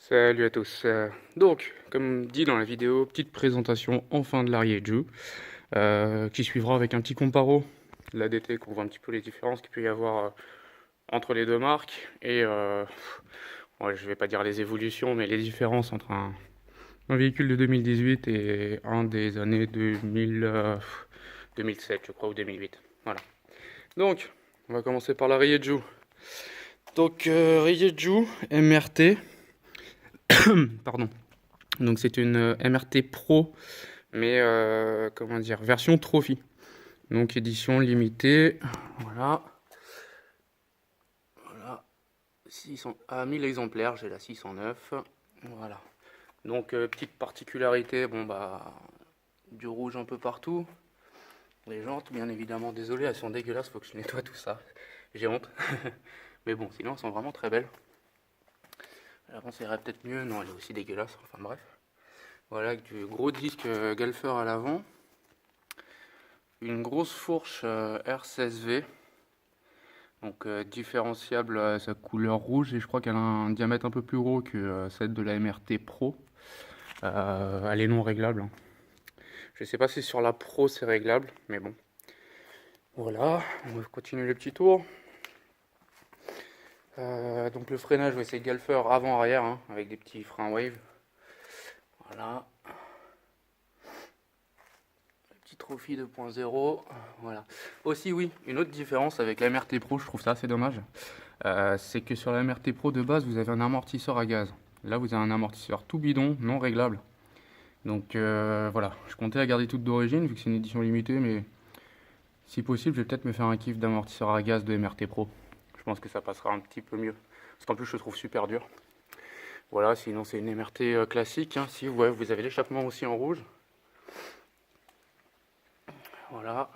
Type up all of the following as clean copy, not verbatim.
Salut à tous. Donc, comme dit dans la vidéo, petite présentation enfin de l'Arieju, qui suivra avec un petit comparo de l'ADT, qu'on voit un petit peu les différences qu'il peut y avoir entre les deux marques, et ouais, je vais pas dire les évolutions, mais les différences entre un véhicule de 2018 et un des années 2007, je crois, ou 2008. Voilà. Donc, on va commencer par la Rieju. Donc, Rieju MRT, pardon. Donc c'est une MRT Pro, mais comment dire, version Trophy. Donc édition limitée, voilà. Voilà, 600, à 1000 exemplaires, j'ai la 609. Voilà. Donc petite particularité, bon bah, du rouge un peu partout. Les jantes, bien évidemment, désolé, elles sont dégueulasses, faut que je nettoie tout ça. J'ai honte. Mais bon, sinon elles sont vraiment très belles. L'avant ça irait peut-être mieux, non, elle est aussi dégueulasse, enfin bref. Voilà, avec du gros disque Galfer à l'avant. Une grosse fourche R16V, donc différenciable à sa couleur rouge, et je crois qu'elle a un diamètre un peu plus gros que celle de la MRT Pro. Elle est non réglable. Je sais pas si sur la Pro c'est réglable, mais bon. Voilà, on va continuer le petit tour. Donc le freinage, ouais, c'est Galfer avant-arrière, hein, avec des petits freins Wave. Voilà. Trophy 2.0, voilà. Aussi oui, une autre différence avec la MRT Pro, je trouve ça assez dommage, c'est que sur la MRT Pro de base, vous avez un amortisseur à gaz. Là, vous avez un amortisseur tout bidon, non réglable. Donc voilà, je comptais la garder toute d'origine, vu que c'est une édition limitée, mais si possible, je vais peut-être me faire un kiff d'amortisseur à gaz de MRT Pro. Je pense que ça passera un petit peu mieux, parce qu'en plus, je le trouve super dur. Voilà, sinon c'est une MRT classique, hein. Si ouais, vous avez l'échappement aussi en rouge. Voilà.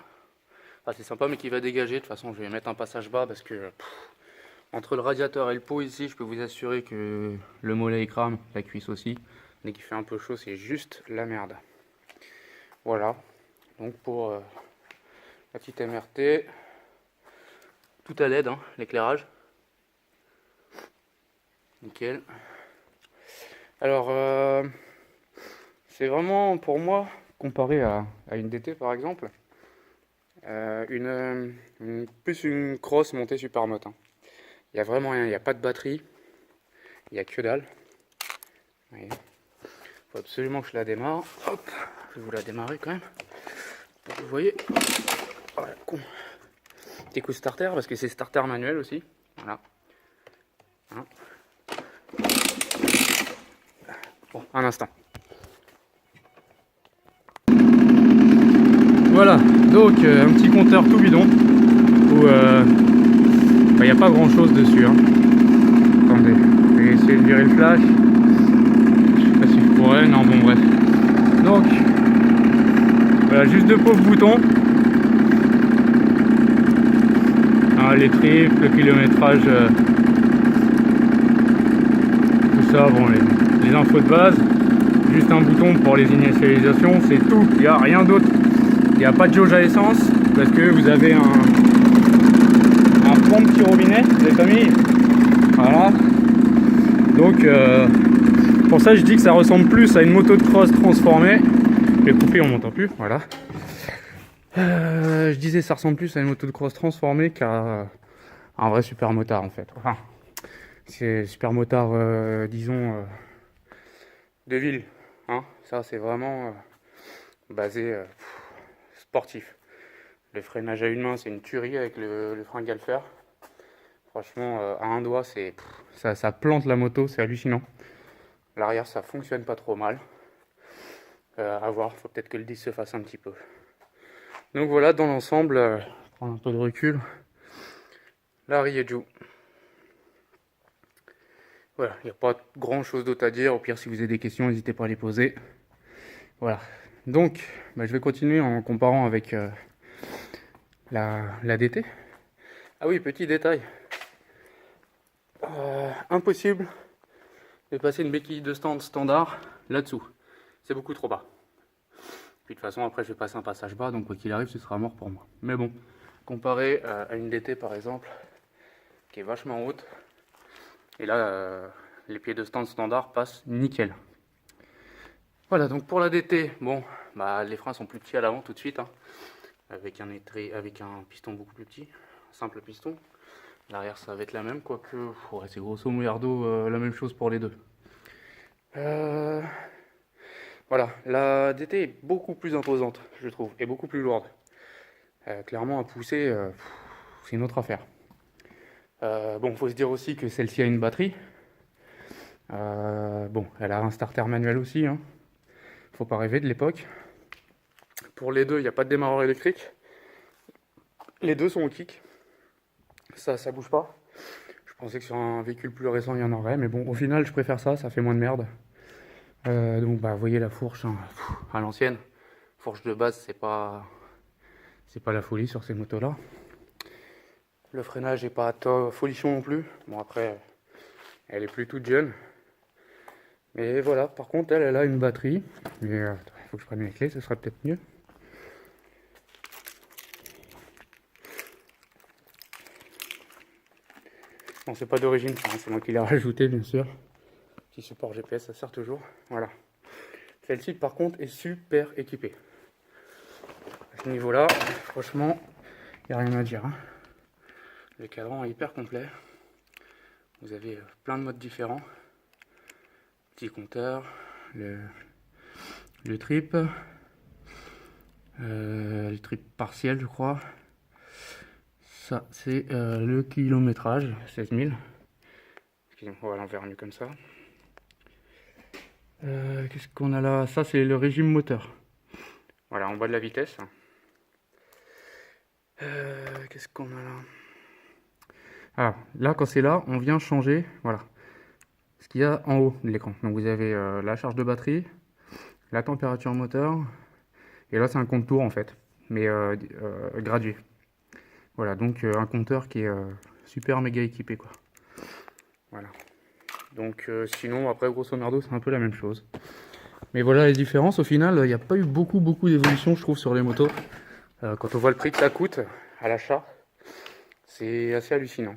Ah, c'est sympa, mais qui va dégager. De toute façon, je vais mettre un passage bas parce que entre le radiateur et le pot ici, je peux vous assurer que le mollet il crame, la cuisse aussi. Dès qu'il fait un peu chaud, c'est juste la merde. Voilà. Donc pour la petite MRT, tout à LED, hein, l'éclairage. Nickel. Alors, c'est vraiment pour moi, comparé à une DT par exemple, plus une cross montée Supermoto, hein. Il n'y a vraiment rien, il n'y a pas de batterie, il n'y a que dalle. Il faut absolument que je la démarre. Hop, je vais vous la démarrer quand même. Vous voyez, voilà, con. Petit coup de starter parce que c'est starter manuel aussi. Voilà. Hein. Bon, un instant. Voilà, donc un petit compteur tout bidon où il n'y a pas grand chose dessus, hein. Attendez, je vais essayer de virer le flash. Je sais pas si je pourrais, non bon bref. Donc voilà, juste deux pauvres boutons. Les triples, le kilométrage, tout ça, bon les infos de base. Juste un bouton pour les initialisations, c'est tout, il n'y a rien d'autre. Il n'y a pas de jauge à essence parce que vous avez un bon petit robinet de famille. Voilà. Donc pour ça je dis que ça ressemble plus à une moto de cross transformée. Je vais couper, on m'entend plus, voilà. Je disais ça ressemble plus à une moto de cross transformée qu'à un vrai supermotard en fait. Enfin, c'est supermotard, disons, de ville. Hein. Ça c'est vraiment basé sportif. Le freinage à une main c'est une tuerie avec le frein Galfer. Franchement, à un doigt, ça plante la moto, c'est hallucinant. L'arrière, ça fonctionne pas trop mal. À voir, faut peut-être que le disque se fasse un petit peu. Donc voilà, dans l'ensemble, prendre un peu de recul. La Rieju. Voilà, il n'y a pas grand chose d'autre à dire. Au pire, si vous avez des questions, n'hésitez pas à les poser. Voilà. Donc, je vais continuer en comparant avec la DT. Ah oui, petit détail. Impossible de passer une béquille de stand standard là-dessous. C'est beaucoup trop bas. Puis de toute façon, après, je vais passer un passage bas, donc quoi qu'il arrive, ce sera mort pour moi. Mais bon, comparé à une DT par exemple, qui est vachement haute, et là, les pieds de stand standard passent nickel. Voilà, donc pour la DT, bon, bah, les freins sont plus petits à l'avant tout de suite, hein, avec un piston beaucoup plus petit, un simple piston. L'arrière ça va être la même, quoique ouais, c'est grosso modo la même chose pour les deux. Voilà, la DT est beaucoup plus imposante, je trouve, et beaucoup plus lourde. Clairement à pousser, c'est une autre affaire. Bon, faut se dire aussi que celle-ci a une batterie. Bon, elle a un starter manuel aussi, hein. Faut pas rêver de l'époque. Pour les deux, il n'y a pas de démarreur électrique. Les deux sont au kick. Ça bouge pas. Je pensais que sur un véhicule plus récent, il y en aurait. Mais bon, au final, je préfère ça. Ça fait moins de merde. Donc, bah, vous voyez la fourche, hein, à l'ancienne. Fourche de base, c'est pas la folie sur ces motos-là. Le freinage n'est pas folichon non plus. Bon, après, elle est plus toute jeune. Mais voilà, par contre, elle a une batterie. Mais il faut que je prenne les clés, ce serait peut-être mieux. Bon, c'est pas d'origine, c'est moi qui l'ai rajouté, bien sûr. Petit support GPS, ça sert toujours. Voilà. Celle-ci, par contre, est super équipée. À ce niveau-là, franchement, il n'y a rien à dire, hein. Le cadran est hyper complet. Vous avez plein de modes différents. Petit compteur, le trip, partiel, je crois. Ça, c'est le kilométrage, 16 000. Excusez-moi, on va verra mieux comme ça. Qu'est-ce qu'on a là? Ça, c'est le régime moteur. Voilà, en bas de la vitesse. Qu'est-ce qu'on a là? Ah, là, quand c'est là, on vient changer, voilà, ce qu'il y a en haut de l'écran. Donc vous avez la charge de batterie, la température moteur, et là c'est un compte tour en fait, mais gradué. Voilà, donc un compteur qui est super méga équipé quoi. Voilà. Donc sinon après grosso merdo c'est un peu la même chose. Mais voilà les différences, au final il n'y a pas eu beaucoup d'évolution je trouve sur les motos. Quand on voit le prix que ça coûte à l'achat, c'est assez hallucinant.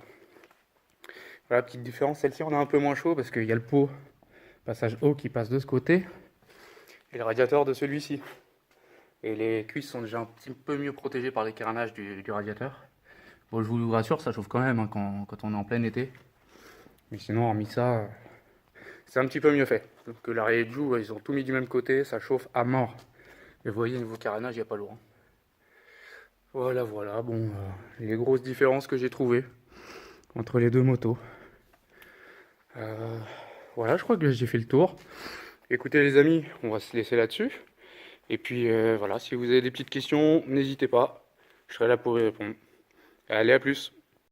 Voilà, petite différence, celle-ci on a un peu moins chaud parce qu'il y a le pot passage haut qui passe de ce côté et le radiateur de celui-ci. Et les cuisses sont déjà un petit peu mieux protégées par les carénages du radiateur. Bon, je vous rassure, ça chauffe quand même hein, quand on est en plein été. Mais sinon, hormis ça, c'est un petit peu mieux fait. Donc l'arrière et Joe, ils ont tout mis du même côté, ça chauffe à mort. Et vous voyez, niveau carénage, il n'y a pas lourd. Hein. Voilà, bon, les grosses différences que j'ai trouvées entre les deux motos. Voilà, je crois que j'ai fait le tour. Écoutez les amis, on va se laisser là-dessus. Et puis voilà, si vous avez des petites questions, n'hésitez pas. Je serai là pour y répondre. Allez, à plus.